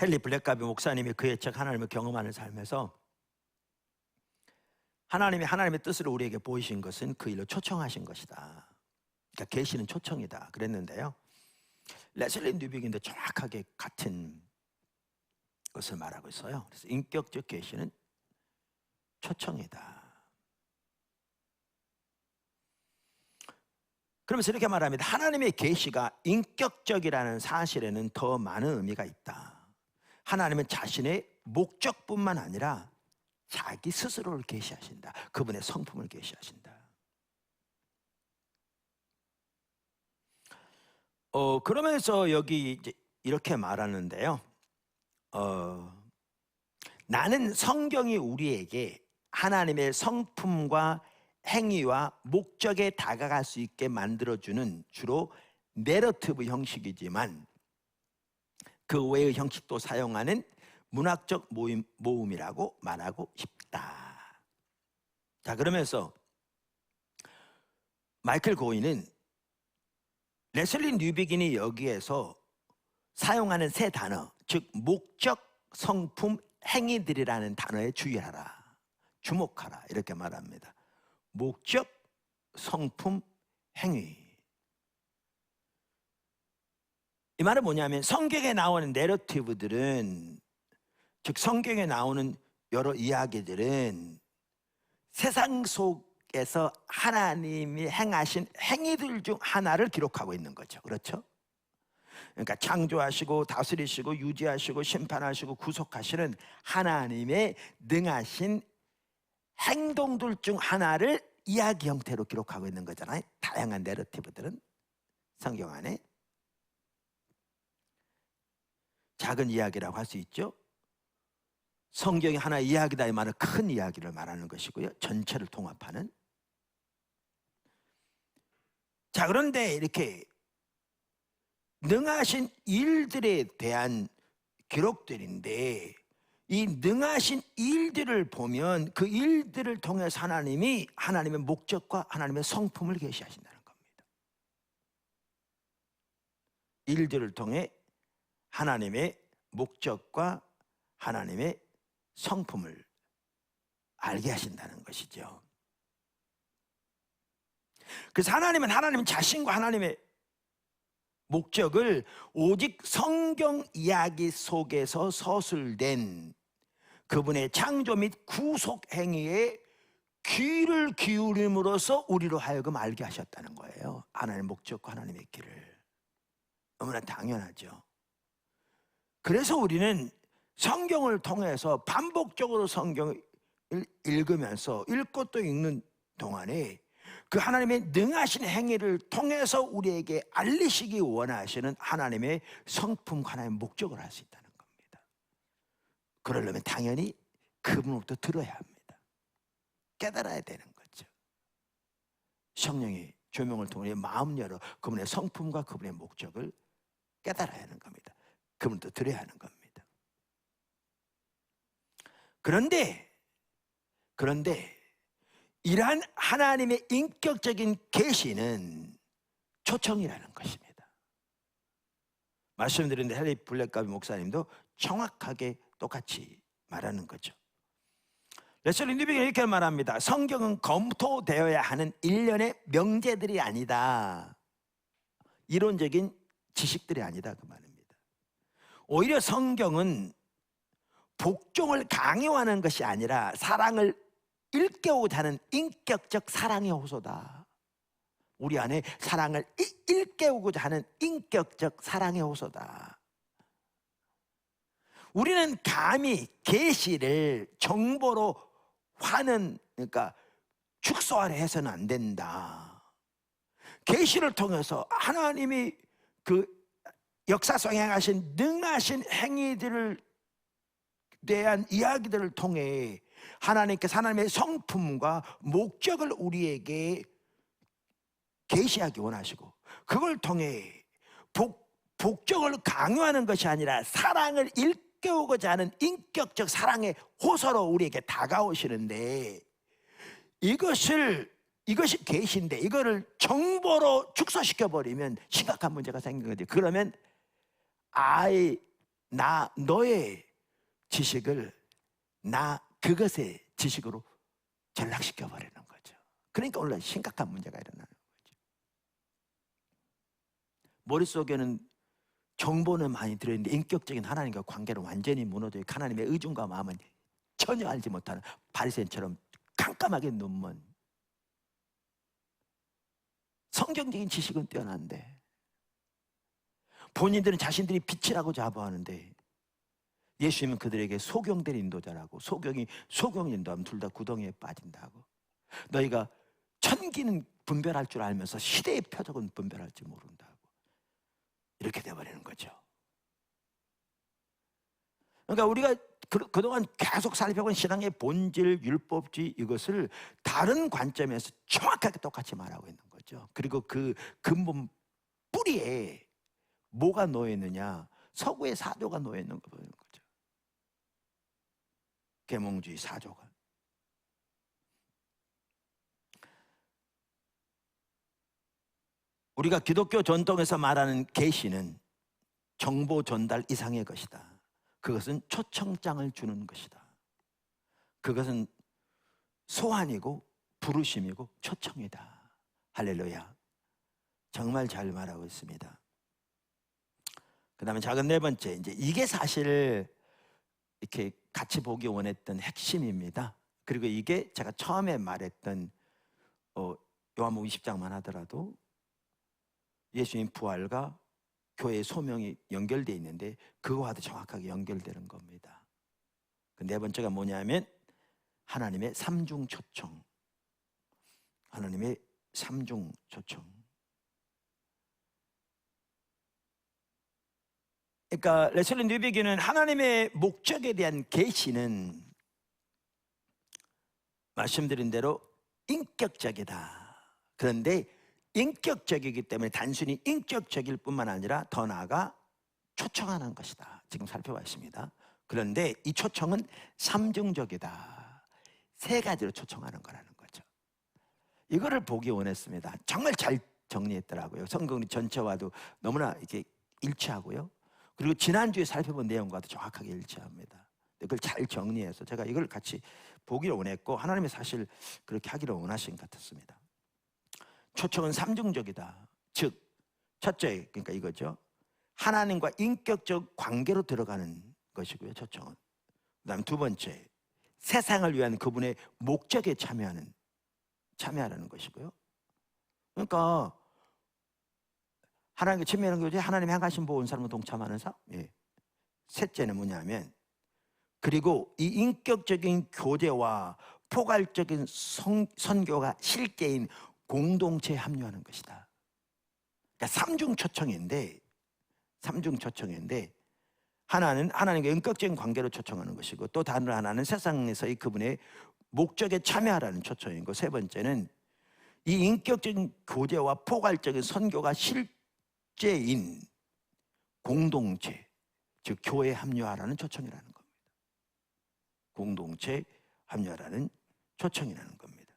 헨리 블랙가비 목사님이 그의 책 하나님을 경험하는 삶에서 하나님이 하나님의 뜻을 우리에게 보이신 것은 그 일로 초청하신 것이다. 그러니까 계시는 초청이다 그랬는데요, 레슬리 뉴빅인도 정확하게 같은 것을 말하고 있어요. 그래서 인격적 계시는 초청이다. 그러면서 이렇게 말합니다. 하나님의 계시가 인격적이라는 사실에는 더 많은 의미가 있다. 하나님은 자신의 목적뿐만 아니라 자기 스스로를 계시하신다. 그분의 성품을 계시하신다. 그러면서 여기 이제 이렇게 말하는데요. 나는 성경이 우리에게 하나님의 성품과 행위와 목적에 다가갈 수 있게 만들어주는 주로 내러티브 형식이지만 그 외의 형식도 사용하는 문학적 모음이라고 말하고 싶다. 자, 그러면서 마이클 고인은 레슬리 뉴비긴이 여기에서 사용하는 세 단어, 즉 목적, 성품, 행위들이라는 단어에 주의하라, 주목하라 이렇게 말합니다. 목적, 성품, 행위. 이 말은 뭐냐면 성경에 나오는 내러티브들은, 즉 성경에 나오는 여러 이야기들은 세상 속에서 하나님이 행하신 행위들 중 하나를 기록하고 있는 거죠. 그렇죠? 그러니까 창조하시고 다스리시고 유지하시고 심판하시고 구속하시는 하나님의 능하신 행동들 중 하나를 이야기 형태로 기록하고 있는 거잖아요. 다양한 내러티브들은 성경 안에. 작은 이야기라고 할 수 있죠. 성경이 하나의 이야기다 이 말은 큰 이야기를 말하는 것이고요. 전체를 통합하는. 자, 그런데 이렇게 능하신 일들에 대한 기록들인데, 이 능하신 일들을 보면 그 일들을 통해서 하나님이 하나님의 목적과 하나님의 성품을 계시하신다는 겁니다. 일들을 통해 하나님의 목적과 하나님의 성품을 알게 하신다는 것이죠. 그래서 하나님은 하나님 자신과 하나님의 목적을 오직 성경 이야기 속에서 서술된 그분의 창조 및 구속 행위에 귀를 기울임으로써 우리로 하여금 알게 하셨다는 거예요. 하나님의 목적과 하나님의 길을. 너무나 당연하죠. 그래서 우리는 성경을 통해서 반복적으로 성경을 읽으면서 읽고 또 읽는 동안에 그 하나님의 능하신 행위를 통해서 우리에게 알리시기 원하시는 하나님의 성품, 하나님의 목적을 알 수 있다는 겁니다. 그러려면 당연히 그분으로부터 들어야 합니다. 깨달아야 되는 거죠. 성령의 조명을 통해 마음 열어 그분의 성품과 그분의 목적을 깨달아야 하는 겁니다. 그분으로부터 들어야 하는 겁니다. 그런데 이러한 하나님의 인격적인 계시는 초청이라는 것입니다. 말씀드렸는데 헨리 블랙가비 목사님도 정확하게 똑같이 말하는 거죠. 레슬리 뉴빅은 이렇게 말합니다. 성경은 검토되어야 하는 일련의 명제들이 아니다. 이론적인 지식들이 아니다 그 말입니다. 오히려 성경은 복종을 강요하는 것이 아니라 사랑을 일깨우고자 하는 인격적 사랑의 호소다. 우리 안에 사랑을 일깨우고자 하는 인격적 사랑의 호소다. 우리는 감히 계시를 정보로 그러니까 축소하려 해서는 안 된다. 계시를 통해서 하나님이 그 역사성에 행하신 능하신 행위들을 대한 이야기들을 통해 하나님께서 하나님의 성품과 목적을 우리에게 계시하기 원하시고, 그걸 통해 복종을 강요하는 것이 아니라 사랑을 일깨우고자 하는 인격적 사랑의 호소로 우리에게 다가오시는데, 이것이 계시인데 이거를 정보로 축소시켜버리면 심각한 문제가 생긴 거죠. 그러면 너의 지식을 그것의 지식으로 전락시켜버리는 거죠. 그러니까 오늘 심각한 문제가 일어나는 거죠. 머릿속에는 정보는 많이 들어있는데 인격적인 하나님과 관계는 완전히 무너져 있고 하나님의 의중과 마음은 전혀 알지 못하는 바리새인처럼 깜깜하게 눈먼, 성경적인 지식은 뛰어난데 본인들은 자신들이 빛이라고 자부하는데 예수님은 그들에게 소경된 인도자라고, 소경 인도하면 둘 다 구덩이에 빠진다고, 너희가 천기는 분별할 줄 알면서 시대의 표적은 분별할 줄 모른다고, 이렇게 돼버리는 거죠. 그러니까 우리가 그동안 계속 살펴본 신앙의 본질, 율법주의, 이것을 다른 관점에서 정확하게 똑같이 말하고 있는 거죠. 그리고 그 근본 뿌리에 뭐가 놓여있느냐, 서구의 사조가 놓여있는 거 보이는 거죠. 계몽주의 사조가. 우리가 기독교 전통에서 말하는 계시는 정보 전달 이상의 것이다. 그것은 초청장을 주는 것이다. 그것은 소환이고 부르심이고 초청이다. 할렐루야. 정말 잘 말하고 있습니다. 그 다음에 작은 네 번째, 이제 이게 사실 이렇게 같이 보기 원했던 핵심입니다. 그리고 이게 제가 처음에 말했던 요한복음 20장만 하더라도 예수님 부활과 교회의 소명이 연결되어 있는데 그거와도 정확하게 연결되는 겁니다. 그 네 번째가 뭐냐면 하나님의 삼중 초청. 하나님의 삼중 초청. 그러니까 레슬리 뉴비기는 하나님의 목적에 대한 계시는 말씀드린 대로 인격적이다. 그런데 인격적이기 때문에 단순히 인격적일 뿐만 아니라 더 나아가 초청하는 것이다. 지금 살펴봤습니다. 그런데 이 초청은 삼중적이다. 세 가지로 초청하는 거라는 거죠. 이거를 보기 원했습니다. 정말 잘 정리했더라고요. 성경 전체와도 너무나 이렇게 일치하고요. 그리고 지난주에 살펴본 내용과도 정확하게 일치합니다. 그걸 잘 정리해서 제가 이걸 같이 보기를 원했고 하나님이 사실 그렇게 하기를 원하신 것 같았습니다. 초청은 삼중적이다. 즉 첫째, 그러니까 이거죠. 하나님과 인격적 관계로 들어가는 것이고요. 초청은. 그다음 두 번째, 세상을 위한 그분의 목적에 참여하라는 것이고요. 그러니까 하나님께 친밀한 교제, 하나님이 향하신 모든 사람과 동참하는 삶. 예. 셋째는 뭐냐면, 그리고 이 인격적인 교제와 포괄적인 선교가 실제인 공동체에 합류하는 것이다. 그러니까 삼중 초청인데 하나는 하나님과 인격적인 관계로 초청하는 것이고, 또 다른 하나는 세상에서의 그분의 목적에 참여하라는 초청이고, 세 번째는 이 인격적인 교제와 포괄적인 선교가 실제인 공동체, 즉 교회에 합류하라는 초청이라는 겁니다. 공동체에 합류하라는 초청이라는 겁니다.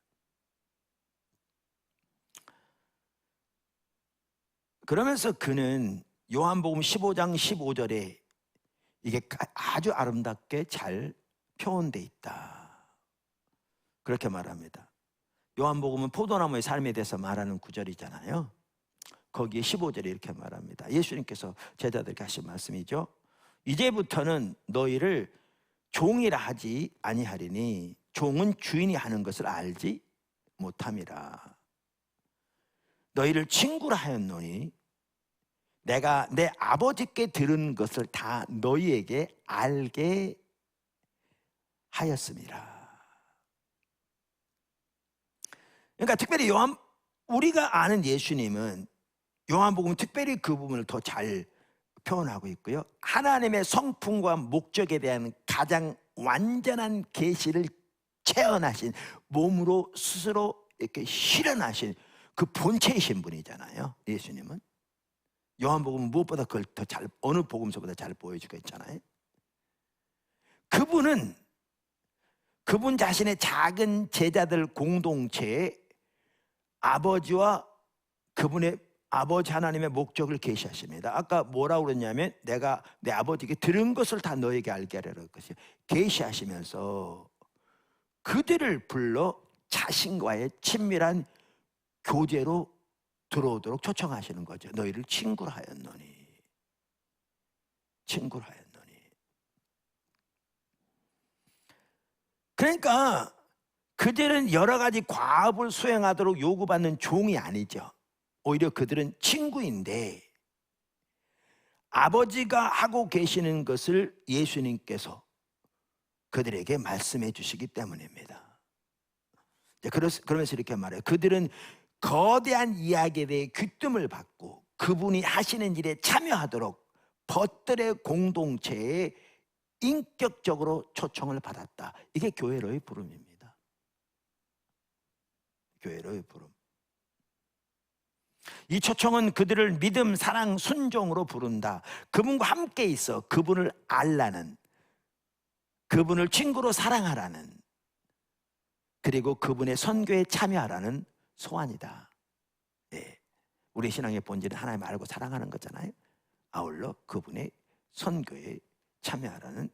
그러면서 그는 요한복음 15장 15절에 이게 아주 아름답게 잘 표현되어 있다. 그렇게 말합니다. 요한복음은 포도나무의 삶에 대해서 말하는 구절이잖아요. 거기에 15절에 이렇게 말합니다. 예수님께서 제자들에게 하신 말씀이죠. 이제부터는 너희를 종이라 하지 아니하리니 종은 주인이 하는 것을 알지 못함이라. 너희를 친구라 하였노니 내가 내 아버지께 들은 것을 다 너희에게 알게 하였습니다. 그러니까 특별히 우리가 아는 예수님은 요한복음 특별히 그 부분을 더 잘 표현하고 있고요. 하나님의 성품과 목적에 대한 가장 완전한 계시를 체험하신, 몸으로 스스로 이렇게 실현하신 그 본체이신 분이잖아요. 예수님은. 요한복음은 무엇보다 그걸 더 잘, 어느 복음서보다 잘 보여주고 있잖아요. 그분 자신의 작은 제자들 공동체에 아버지와 그분의 아버지 하나님의 목적을 계시하십니다. 아까 뭐라고 그랬냐면 내가 내 아버지께 들은 것을 다 너에게 알게 하려는 것이 계시하시면서 그들을 불러 자신과의 친밀한 교제로 들어오도록 초청하시는 거죠. 너희를 친구로 하였노니. 친구로 하였노니. 그러니까 그들은 여러 가지 과업을 수행하도록 요구받는 종이 아니죠. 오히려 그들은 친구인데 아버지가 하고 계시는 것을 예수님께서 그들에게 말씀해 주시기 때문입니다. 그러면서 이렇게 말해요. 그들은 거대한 이야기에 대해 귀뜸을 받고 그분이 하시는 일에 참여하도록 벗들의 공동체에 인격적으로 초청을 받았다. 이게 교회로의 부름입니다. 교회로의 부름. 이 초청은 그들을 믿음, 사랑, 순종으로 부른다. 그분과 함께 있어 그분을 알라는, 그분을 친구로 사랑하라는, 그리고 그분의 선교에 참여하라는 소원이다. 네. 우리 신앙의 본질은 하나님 알고 사랑하는 거잖아요. 아울러 그분의 선교에 참여하라는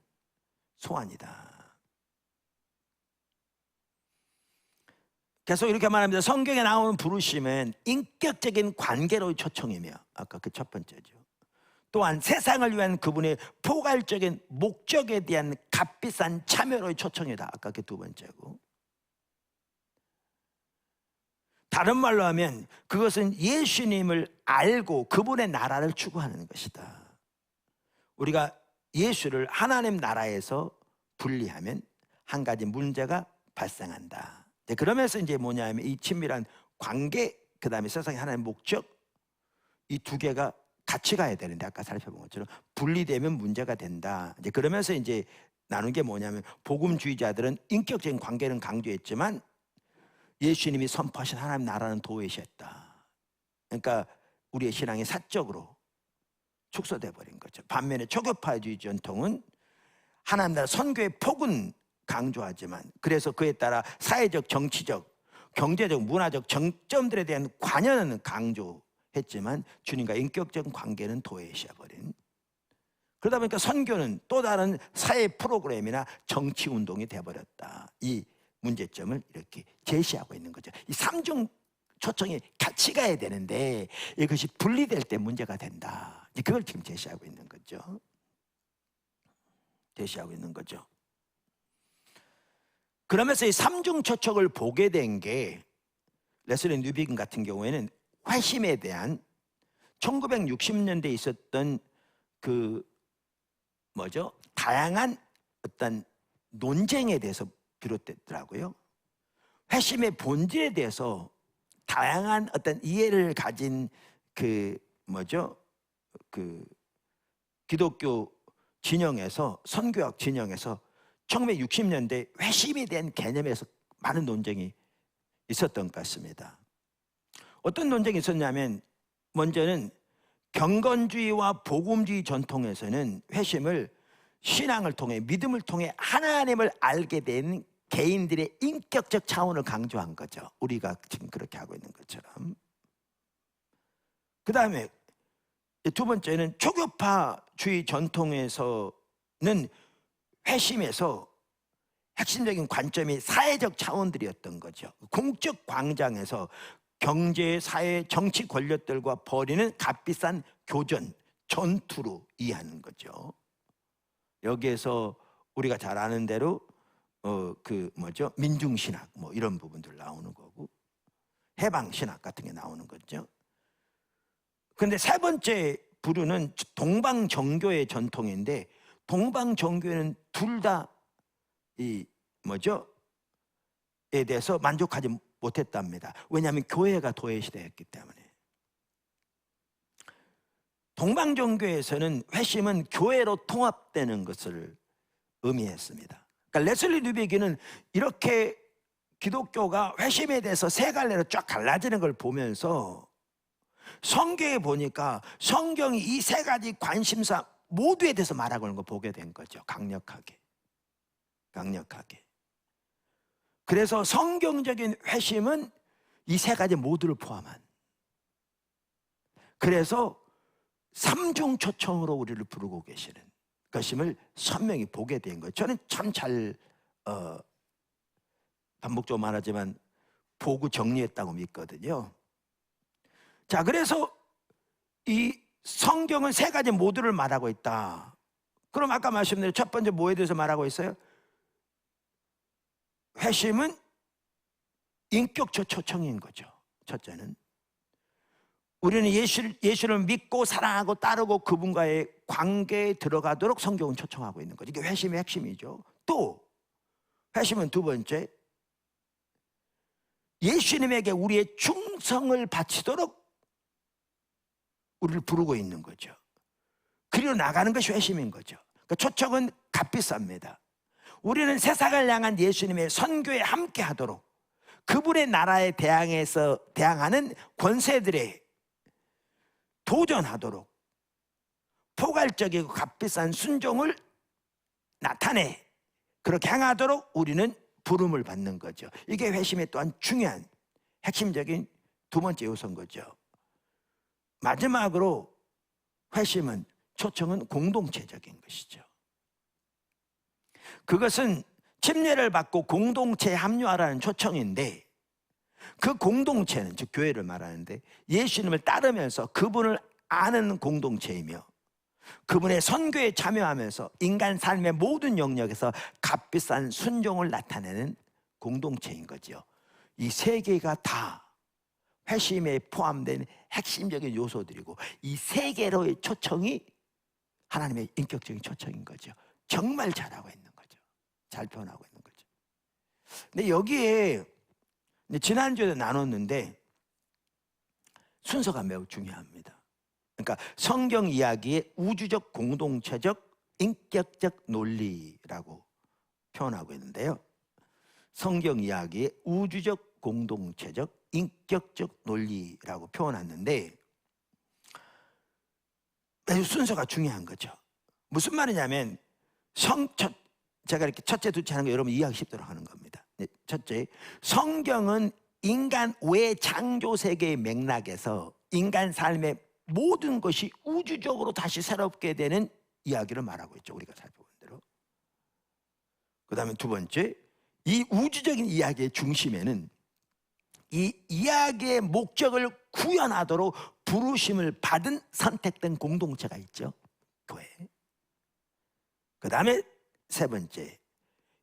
소원이다. 계속 이렇게 말합니다. 성경에 나오는 부르심은 인격적인 관계로의 초청이며, 아까 그 첫 번째죠. 또한 세상을 위한 그분의 포괄적인 목적에 대한 값비싼 참여로의 초청이다. 아까 그 두 번째고. 다른 말로 하면 그것은 예수님을 알고 그분의 나라를 추구하는 것이다. 우리가 예수를 하나님 나라에서 분리하면 한 가지 문제가 발생한다. 그러면서 이제 뭐냐면 이 친밀한 관계, 그 다음에 세상의 하나님의 목적, 이 두 개가 같이 가야 되는데 아까 살펴본 것처럼 분리되면 문제가 된다. 이제 그러면서 이제 나눈 게 뭐냐면 복음주의자들은 인격적인 관계는 강조했지만 예수님이 선포하신 하나님 나라는 도외시했다. 그러니까 우리의 신앙이 사적으로 축소돼 버린 거죠. 반면에 초교파주의 전통은 하나님 나라 선교의 폭은 강조하지만 그래서 그에 따라 사회적, 정치적, 경제적, 문화적 정점들에 대한 관여는 강조했지만 주님과 인격적인 관계는 도외시해버린, 그러다 보니까 선교는 또 다른 사회 프로그램이나 정치 운동이 돼버렸다. 이 문제점을 이렇게 제시하고 있는 거죠. 이 삼중 초청이 같이 가야 되는데 이것이 분리될 때 문제가 된다. 그걸 지금 제시하고 있는 거죠. 제시하고 있는 거죠. 그러면서 이 삼중 초청을 보게 된 게 레슬리 뉴비긴 같은 경우에는 회심에 대한 1960년대에 있었던 그 다양한 어떤 논쟁에 대해서 비롯됐더라고요. 회심의 본질에 대해서 다양한 어떤 이해를 가진 기독교 진영에서, 선교학 진영에서 1960년대 회심에 대한 개념에서 많은 논쟁이 있었던 것 같습니다. 어떤 논쟁이 있었냐면 먼저는 경건주의와 복음주의 전통에서는 회심을 신앙을 통해, 믿음을 통해 하나님을 알게 된 개인들의 인격적 차원을 강조한 거죠. 우리가 지금 그렇게 하고 있는 것처럼. 그 다음에 두 번째는 초교파주의 전통에서는 회심에서 핵심적인 관점이 사회적 차원들이었던 거죠. 공적 광장에서 경제, 사회, 정치 권력들과 벌이는 값비싼 교전, 전투로 이해하는 거죠. 여기에서 우리가 잘 아는 대로 민중신학 이런 부분들 나오는 거고 해방신학 같은 게 나오는 거죠. 그런데 세 번째 부류는 동방정교의 전통인데 동방정교회는 둘 다 에 대해서 만족하지 못했답니다. 왜냐하면 교회가 도외시되었기 때문에. 동방정교회에서는 회심은 교회로 통합되는 것을 의미했습니다. 그러니까 레슬리 뉴비기는 이렇게 기독교가 회심에 대해서 세 갈래로 쫙 갈라지는 걸 보면서 성경에 보니까 성경이 이 세 가지 관심사 모두에 대해서 말하고 있는 걸 보게 된 거죠. 강력하게. 그래서 성경적인 회심은 이 세 가지 모두를 포함한, 그래서 삼중 초청으로 우리를 부르고 계시는 것임을 선명히 보게 된 거예요. 저는 참 잘 반복적으로 말하지만 보고 정리했다고 믿거든요. 자, 그래서 이 성경은 세 가지 모두를 말하고 있다. 그럼 아까 말씀드린 첫 번째 뭐에 대해서 말하고 있어요? 회심은 인격적 초청인 거죠. 첫째는 우리는 예수를 믿고 사랑하고 따르고 그분과의 관계에 들어가도록 성경은 초청하고 있는 거죠. 이게 회심의 핵심이죠. 또 회심은 두 번째, 예수님에게 우리의 충성을 바치도록 우리를 부르고 있는 거죠. 그리고 나가는 것이 회심인 거죠. 그러니까 초청은 값비쌉니다. 우리는 세상을 향한 예수님의 선교에 함께 하도록, 그분의 나라에 대항하는 권세들에 도전하도록 포괄적이고 값비싼 순종을 나타내 그렇게 행하도록 우리는 부름을 받는 거죠. 이게 회심의 또한 중요한 핵심적인 두 번째 요소인 거죠. 마지막으로 회심은, 초청은 공동체적인 것이죠. 그것은 침례를 받고 공동체에 합류하라는 초청인데, 그 공동체는, 즉 교회를 말하는데, 예수님을 따르면서 그분을 아는 공동체이며 그분의 선교에 참여하면서 인간 삶의 모든 영역에서 값비싼 순종을 나타내는 공동체인 거죠. 이 세 개가 다 회심에 포함된 핵심적인 요소들이고, 이 세 개로의 초청이 하나님의 인격적인 초청인 거죠. 정말 잘하고 있는 거죠. 잘 표현하고 있는 거죠. 근데 여기에 지난주에도 나눴는데 순서가 매우 중요합니다. 그러니까 성경 이야기의 우주적 공동체적 인격적 논리라고 표현하고 있는데요. 성경 이야기의 우주적 공동체적 인격적 논리라고 표현했는데 매우 순서가 중요한 거죠. 무슨 말이냐면 제가 이렇게 첫째 둘째 하는 거 여러분 이해하기 쉽도록 하는 겁니다. 첫째, 성경은 인간 외 창조 세계의 맥락에서 인간 삶의 모든 것이 우주적으로 다시 새롭게 되는 이야기를 말하고 있죠. 우리가 살펴본 대로. 그 다음에 두 번째, 이 우주적인 이야기의 중심에는 이 이야기의 목적을 구현하도록 부르심을 받은 선택된 공동체가 있죠. 교회. 그 다음에 세 번째,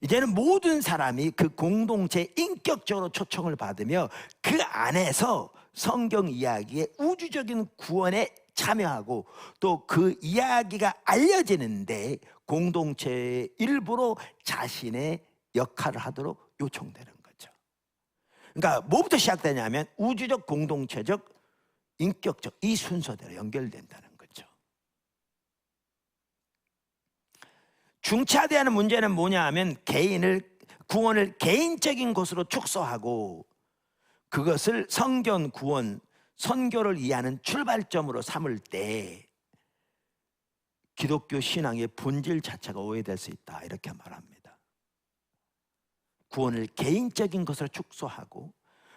이제는 모든 사람이 그 공동체에 인격적으로 초청을 받으며 그 안에서 성경 이야기의 우주적인 구원에 참여하고 또 그 이야기가 알려지는데 공동체의 일부로 자신의 역할을 하도록 요청되는 거죠. 그러니까 뭐부터 시작되냐면 우주적, 공동체적, 인격적 이 순서대로 연결된다는 거죠. 중차대하는 문제는 뭐냐 하면 구원을 개인적인 것으로 축소하고 그것을 성경 구원, 선교를 이해하는 출발점으로 삼을 때 기독교 신앙의 본질 자체가 오해될 수 있다 이렇게 말합니다. 구원을 개인적인 것으로 축소하고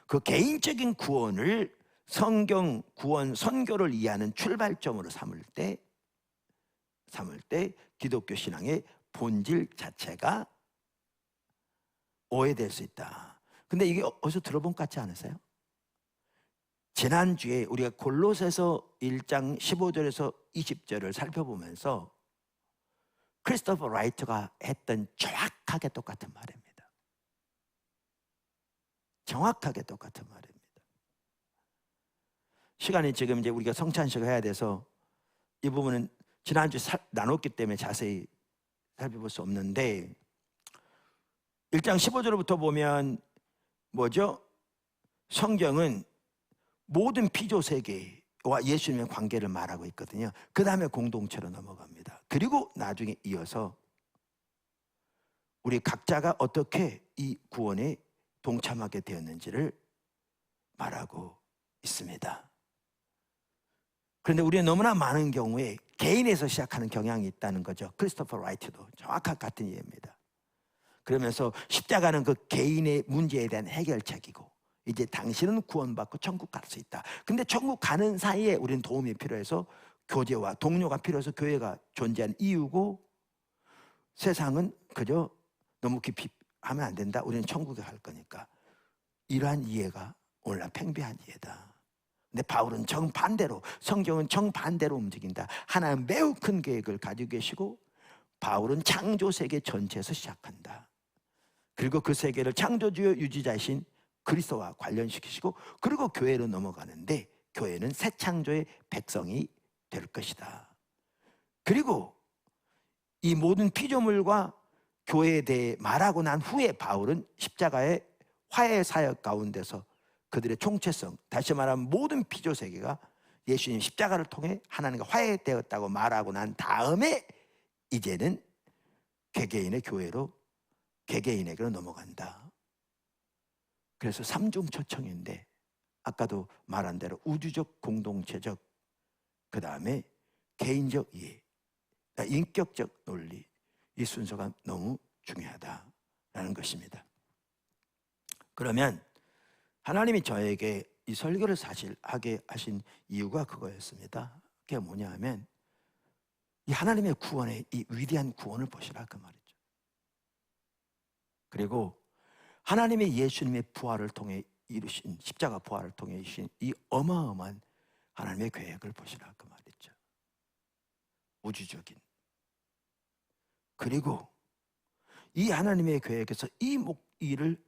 그 개인적인 구원을 성경 구원, 선교를 이해하는 출발점으로 삼을 때 기독교 신앙의 본질 자체가 오해될 수 있다. 근데 이게 어디서 들어본 것 같지 않으세요? 지난주에 우리가 골로새서 1장 15절에서 20절을 살펴보면서 크리스토퍼 라이트가 했던 정확하게 똑같은 말입니다. 정확하게 똑같은 말입니다. 시간이 지금 이제 우리가 성찬식을 해야 돼서 이 부분은 지난주 나눴기 때문에 자세히 살펴볼 수 없는데 1장 15절부터 보면 뭐죠? 성경은 모든 피조 세계와 예수님의 관계를 말하고 있거든요. 그 다음에 공동체로 넘어갑니다. 그리고 나중에 이어서 우리 각자가 어떻게 이 구원에 동참하게 되었는지를 말하고 있습니다. 그런데 우리는 너무나 많은 경우에 개인에서 시작하는 경향이 있다는 거죠. 크리스토퍼 라이트도 정확한 같은 이해입니다. 그러면서 십자가는 그 개인의 문제에 대한 해결책이고 이제 당신은 구원받고 천국 갈 수 있다. 근데 천국 가는 사이에 우리는 도움이 필요해서 교제와 동료가 필요해서 교회가 존재한 이유고 세상은 그저 너무 깊이 하면 안 된다. 우리는 천국에 갈 거니까. 이러한 이해가 오늘날 팽배한 이해다. 근데 바울은 정반대로, 성경은 정반대로 움직인다. 하나님은 매우 큰 계획을 가지고 계시고 바울은 창조 세계 전체에서 시작한다. 그리고 그 세계를 창조주요 유지자이신 그리스도와 관련시키시고 그리고 교회로 넘어가는데 교회는 새 창조의 백성이 될 것이다. 그리고 이 모든 피조물과 교회에 대해 말하고 난 후에 바울은 십자가의 화해 사역 가운데서 그들의 총체성, 다시 말하면 모든 피조 세계가 예수님 십자가를 통해 하나님과 화해되었다고 말하고 난 다음에 이제는 개개인의 교회로 개개인에게로 넘어간다. 그래서 삼중초청인데 아까도 말한 대로 우주적, 공동체적, 그 다음에 개인적 이해, 인격적 논리, 이 순서가 너무 중요하다라는 것입니다. 그러면 하나님이 저에게 이 설교를 사실 하게 하신 이유가 그거였습니다. 그게 뭐냐 하면 이 하나님의 구원의 이 위대한 구원을 보시라 그 말이죠. 그리고 하나님의 예수님의 부활을 통해 이루신 십자가 부활을 통해 이루신 이 어마어마한 하나님의 계획을 보시라 그 말이죠. 우주적인. 그리고 이 하나님의 계획에서 이 일을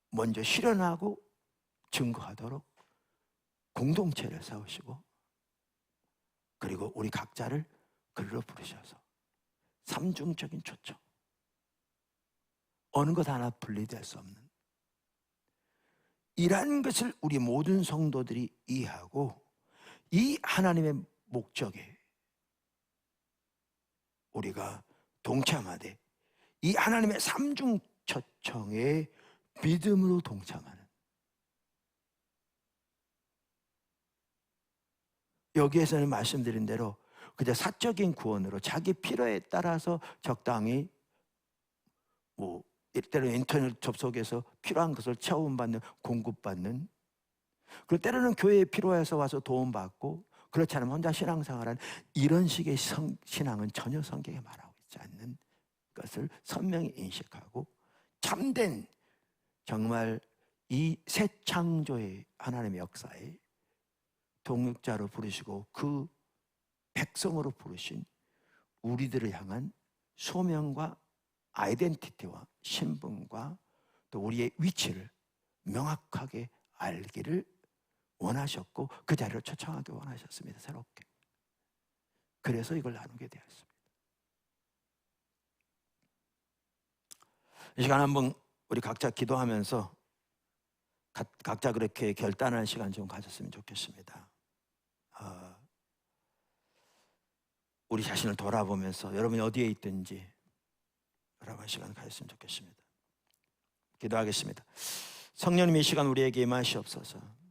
먼저 실현하고 증거하도록 공동체를 세우시고 그리고 우리 각자를 그리로 부르셔서 삼중적인 초청, 어느 것 하나 분리될 수 없는 이러한 것을 우리 모든 성도들이 이해하고 이 하나님의 목적에 우리가 동참하되 이 하나님의 삼중 초청에 믿음으로 동참하는, 여기에서는 말씀드린 대로 그저 사적인 구원으로 자기 필요에 따라서 적당히 때로는 인터넷 접속해서 필요한 것을 체험받는, 공급받는, 그리고 때로는 교회에 필요해서 와서 도움받고, 그렇지 않으면 혼자 신앙생활하는 이런 식의 신앙은 전혀 성경에 말하고 있지 않는 것을 선명히 인식하고, 참된 정말 이 새 창조의 하나님의 역사에 동역자로 부르시고 그 백성으로 부르신 우리들을 향한 소명과 아이덴티티와 신분과 또 우리의 위치를 명확하게 알기를 원하셨고 그 자리로 초청하기 원하셨습니다. 새롭게. 그래서 이걸 나누게 되었습니다. 이 시간 한번 우리 각자 기도하면서 각자 그렇게 결단하는 시간 좀 가졌으면 좋겠습니다. 우리 자신을 돌아보면서 여러분이 어디에 있든지 돌아보는 시간 가졌으면 좋겠습니다. 기도하겠습니다. 성령님, 이 시간 우리에게 임하시옵소서.